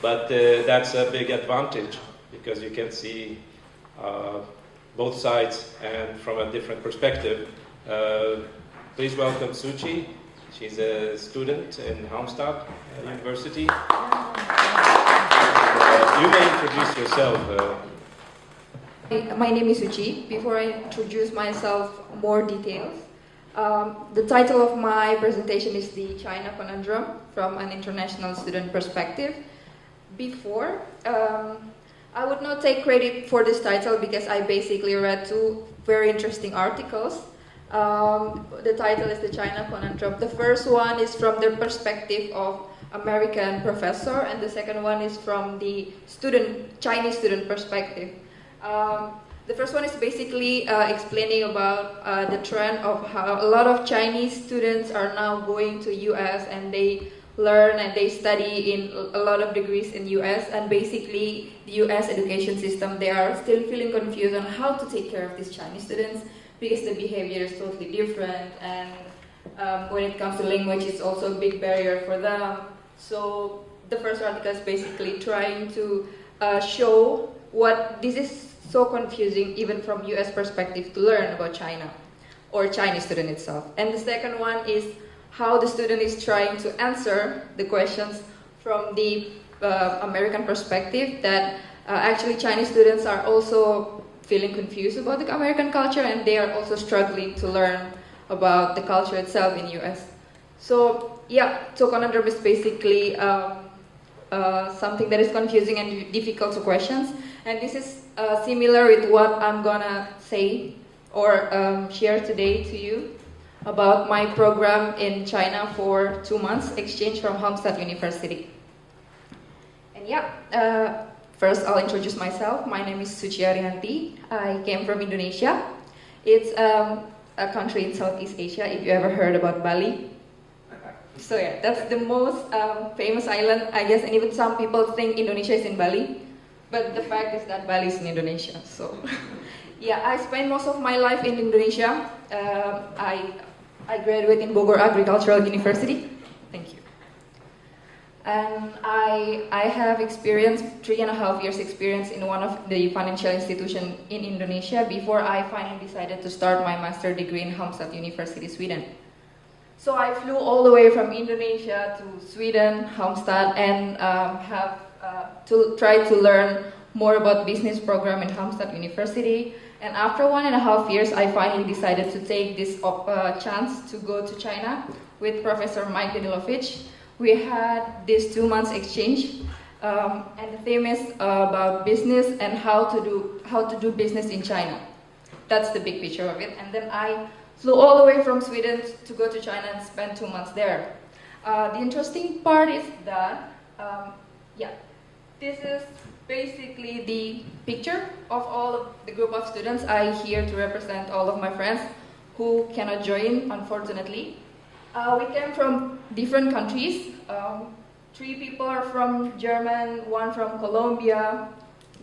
But that's a big advantage because you can see both sides and from a different perspective. Please welcome Suci. She's a student in Halmstad University. You may introduce yourself. My name is Suci. Before I introduce myself, more details. The title of my presentation is the China Conundrum from an international student perspective. Before, I would not take credit for this title because I basically read two very interesting articles. The title is the China Conundrum. The first one is from the perspective of American professor, and the second one is from the Chinese student perspective. The first one is basically explaining about the trend of how a lot of Chinese students are now going to US and they learn and they study in a lot of degrees in US, and basically the US education system, they are still feeling confused on how to take care of these Chinese students because the behavior is totally different, and when it comes to language, it's also a big barrier for them. So the first article is basically trying to show what this is so confusing even from US perspective to learn about China or Chinese student itself. And the second one is how the student is trying to answer the questions from the American perspective, that actually Chinese students are also feeling confused about the American culture and they are also struggling to learn about the culture itself in US. So yeah, so Conundrum is basically something that is confusing and difficult to questions, and this is similar with what I'm gonna say or share today to you about my program in China for 2 months, exchange from Halmstad University. And yeah, first I'll introduce myself. My name is Suci Ariyanti. I came from Indonesia. It's a country in Southeast Asia, if you ever heard about Bali. So yeah, that's the most famous island, I guess, and even some people think Indonesia is in Bali, but the fact is that Bali is in Indonesia. So yeah, I spent most of my life in Indonesia. I graduated in Bogor Agricultural University. Thank you. And I have experienced 3.5 years experience in one of the financial institutions in Indonesia before I finally decided to start my master's degree in Halmstad University, Sweden. So I flew all the way from Indonesia to Sweden, Halmstad, and have to try to learn more about business program in Halmstad University. And after 1.5 years, I finally decided to take this chance to go to China with Professor Mike Danilovich. We had this 2 months exchange, and the theme is about business and how to do business in China. That's the big picture of it. And then I flew all the way from Sweden to go to China and spend 2 months there. The interesting part is that, this is basically the picture of all of the group of students. I here to represent all of my friends who cannot join, unfortunately. We came from different countries. 3 people are from Germany, 1 from Colombia,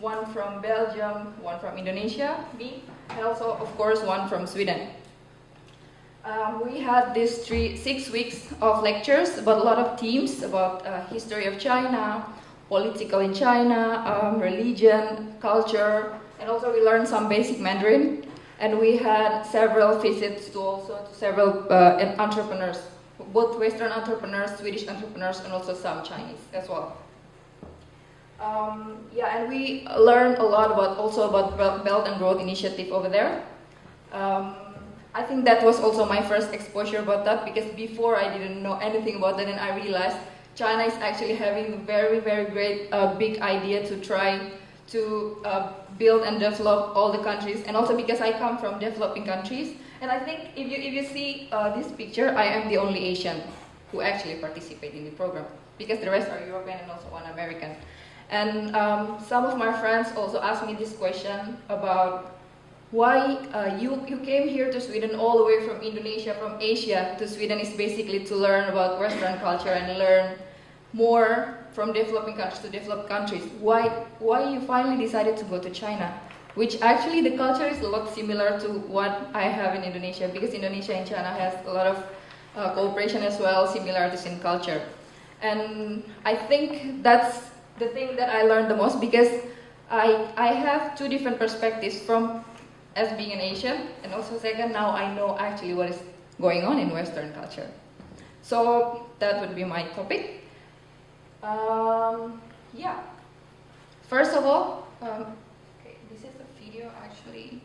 1 from Belgium, 1 from Indonesia, me, and also, of course, 1 from Sweden. We had these 6 weeks of lectures about a lot of themes about history of China, political in China, religion, culture, and also we learned some basic Mandarin. And we had several visits to several entrepreneurs, both Western entrepreneurs, Swedish entrepreneurs, and also some Chinese as well. And we learned a lot about Belt and Road Initiative over there. I think that was also my first exposure about that, because before I didn't know anything about that, and I realized China is actually having a very, very great big idea to try to build and develop all the countries, and also because I come from developing countries. And I think if you see this picture, I am the only Asian who actually participate in the program, because the rest are European and also 1 American. And some of my friends also asked me this question about why you came here to Sweden all the way from Indonesia, from Asia to Sweden, is basically to learn about Western culture and learn more from developing countries to developed countries. Why you finally decided to go to China? Which actually the culture is a lot similar to what I have in Indonesia, because Indonesia and China has a lot of cooperation as well, similarities in culture. And I think that's the thing that I learned the most, because I have two different perspectives from as being an Asian, and also second, now I know actually what is going on in Western culture. So that would be my topic. Yeah. First of all, okay, this is a video actually.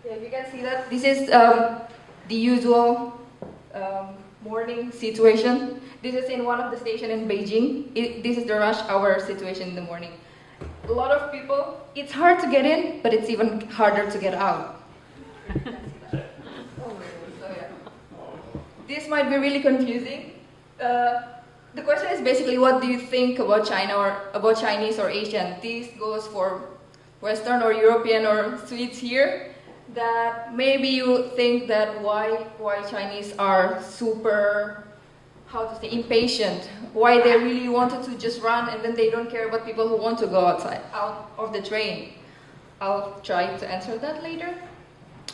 Yeah, you can see that this is the usual morning situation. This is in one of the stations in Beijing. This is the rush hour situation in the morning. A lot of people, it's hard to get in, but it's even harder to get out. So, yeah. This might be really confusing. The question is basically, what do you think about China or about Chinese or Asian? This goes for Western or European or Swedes here. That maybe you think that why Chinese are super, how to say, impatient, why they really wanted to just run and then they don't care about people who want to go out of the train. I'll try to answer that later.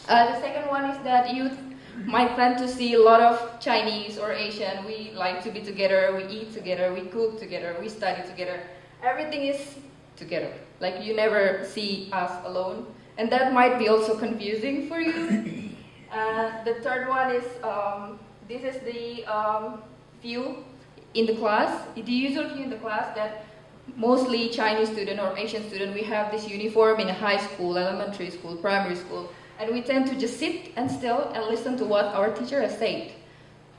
The second one is that you might plan to see a lot of Chinese or Asian. We like to be together, we eat together, we cook together, we study together. Everything is together. Like you never see us alone. And that might be also confusing for you. The third one is, this is the view in the class, the usual view in the class that mostly Chinese student or Asian student, we have this uniform in a high school, elementary school, primary school, and we tend to just sit and still and listen to what our teacher has said.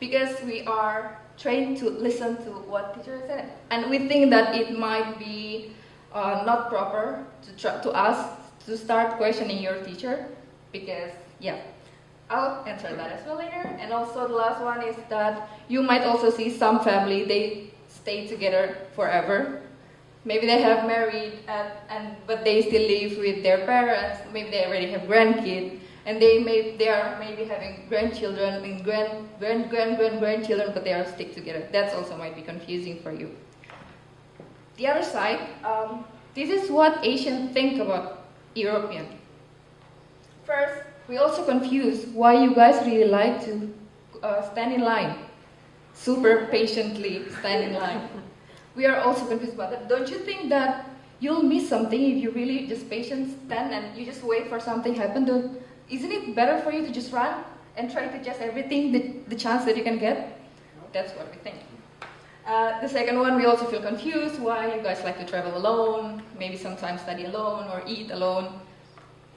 Because we are trained to listen to what teacher has said. And we think that it might be not proper to ask to start questioning your teacher, because, yeah, I'll answer that as well later. And also the last one is that you might also see some family, they stay together forever. Maybe they have married, but they still live with their parents, maybe they already have grandkids, and they are maybe having grandchildren and grandchildren, but they are stick together. That's also might be confusing for you. The other side, this is what Asians think about European. First, we also confuse why you guys really like to stand in line, super patiently stand in line. We are also confused about that. Don't you think that you'll miss something if you really just patient stand and you just wait for something to happen? Isn't it better for you to just run and try to just everything, the chance that you can get? That's what we think. The second one, we also feel confused why you guys like to travel alone, maybe sometimes study alone or eat alone.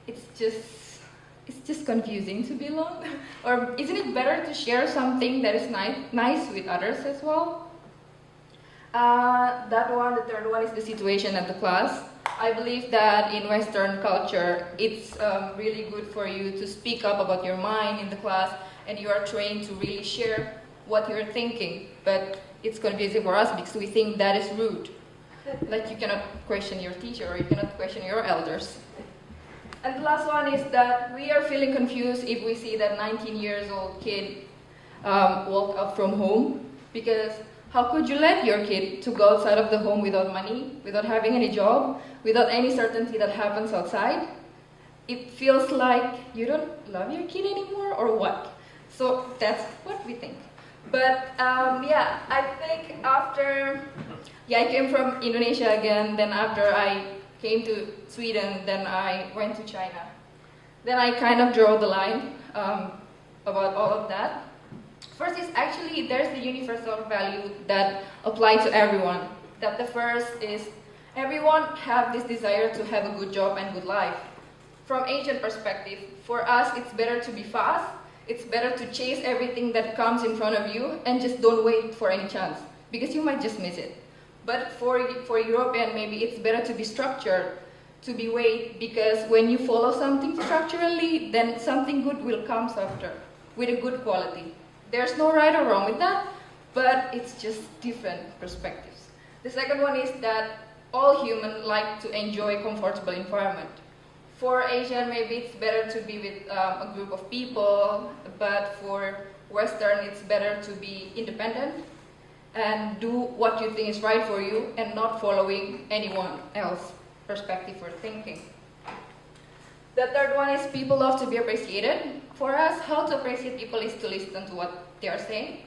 It's just confusing to be alone. Or isn't it better to share something that is nice with others as well? That one, the third one is the situation at the class. I believe that in Western culture, it's really good for you to speak up about your mind in the class, and you are trained to really share what you're thinking. But it's confusing for us because we think that is rude. Like you cannot question your teacher or you cannot question your elders. And the last one is that we are feeling confused if we see that 19-year-old kid walk out from home, because how could you let your kid to go outside of the home without money, without having any job, without any certainty that happens outside? It feels like you don't love your kid anymore or what? So that's what we think. But yeah, I think after, I came from Indonesia again, then after I came to Sweden, then I went to China. Then I kind of draw the line about all of that. First is actually, there's the universal value that apply to everyone. That the first is, everyone have this desire to have a good job and good life. From Asian perspective, for us it's better to be fast, it's better to chase everything that comes in front of you and just don't wait for any chance, because you might just miss it. But for European, maybe it's better to be structured, to be wait, because when you follow something structurally, then something good will come after, with a good quality. There's no right or wrong with that, but it's just different perspectives. The second one is that all humans like to enjoy comfortable environment. For Asian, maybe it's better to be with a group of people, but for Western, it's better to be independent and do what you think is right for you and not following anyone else's perspective or thinking. The third one is people love to be appreciated. for us, how to appreciate people is to listen to what they are saying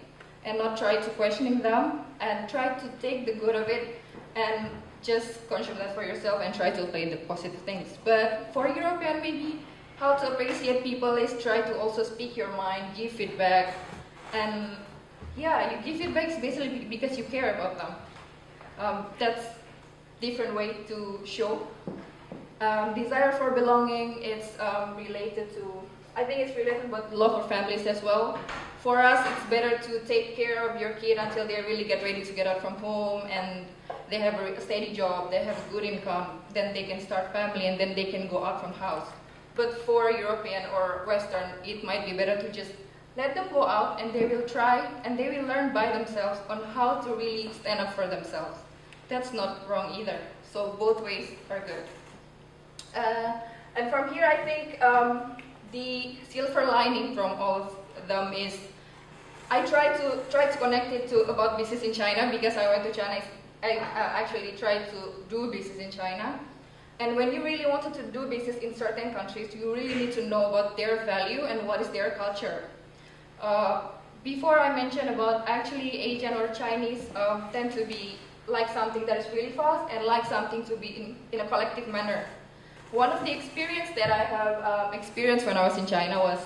and not try to questioning them, and try to take the good of it and just consume that for yourself and try to play the positive things. But for European, maybe how to appreciate people is try to also speak your mind, give feedback, and yeah, you give feedback basically because you care about them. That's different way to show. Desire for belonging, it's related to, I think it's related with love for families as well. For us, it's better to take care of your kid until they really get ready to get out from home and they have a steady job, they have a good income, then they can start family and then they can go out from house. But for European or Western, it might be better to just let them go out and they will try and they will learn by themselves on how to really stand up for themselves. That's not wrong either. So both ways are good. And from here, I think the silver lining from all of them is I try to connect it to about business in China, because I went to China. I actually tried to do business in China. And when you really wanted to do business in certain countries, you really need to know about their value and what is their culture. Before I mentioned about actually Asian or Chinese tend to be like something that is really fast and like something to be in a collective manner. One of the experience that I have experienced when I was in China was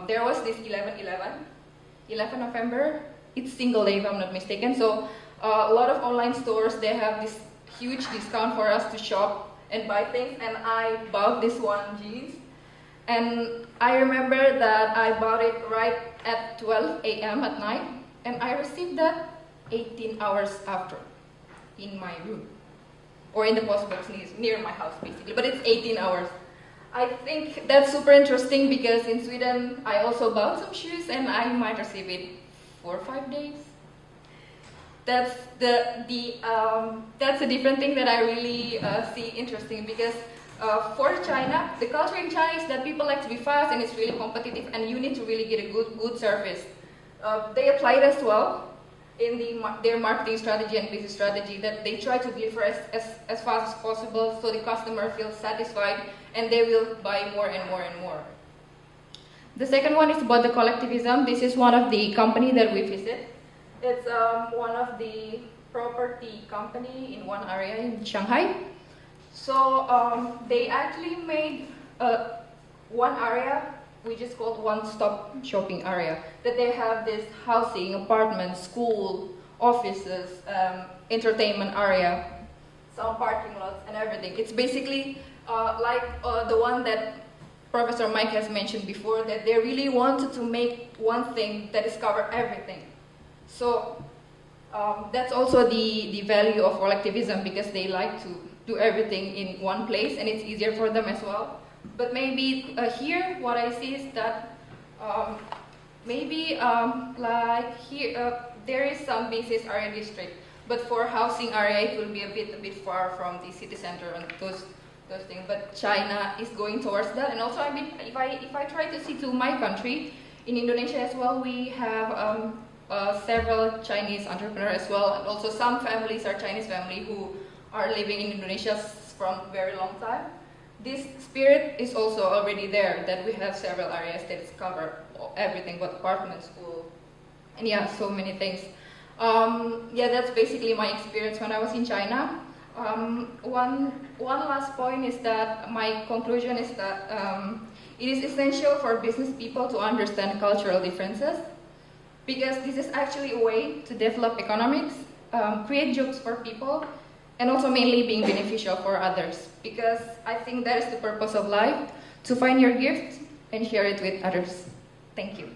there was this 11 November. It's single day if I'm not mistaken. So a lot of online stores, they have this huge discount for us to shop and buy things, and I bought this one jeans. And I remember that I bought it right at 12 a.m. at night, and I received that 18 hours after in my room, or in the post box near my house basically, but it's 18 hours. I think that's super interesting because in Sweden I also bought some shoes and I might receive it 4 or 5 days. That's that's a different thing that I really see interesting, because for China, the culture in China is that people like to be fast and it's really competitive and you need to really get a good service. They apply it as well in their marketing strategy and business strategy, that they try to deliver as fast as possible so the customer feels satisfied and they will buy more and more and more. The second one is about the collectivism. This is one of the company that we visit. It's one of the property company in one area in Shanghai. So they actually made one area which is called one-stop shopping area, that they have this housing, apartments, school, offices, entertainment area, some parking lots and everything. It's basically like the one that Professor Mike has mentioned before, that they really wanted to make one thing that is cover everything. So that's also the value of collectivism, because they like to do everything in one place and it's easier for them as well. But maybe here what I see is that maybe like here there is some business area district, but for housing area it will be a bit far from the city center and those things. But China is going towards that, and also I mean if I try to see to my country, in Indonesia as well, we have several Chinese entrepreneurs as well, and also some families are Chinese family who are living in Indonesia from a very long time. This spirit is also already there, that we have several areas that cover everything but apartments, school, and yeah, so many things. Yeah, that's basically my experience when I was in China. One last point is that my conclusion is that it is essential for business people to understand cultural differences, because this is actually a way to develop economics, create jobs for people, and also mainly being beneficial for others, because I think that is the purpose of life, to find your gift and share it with others. Thank you.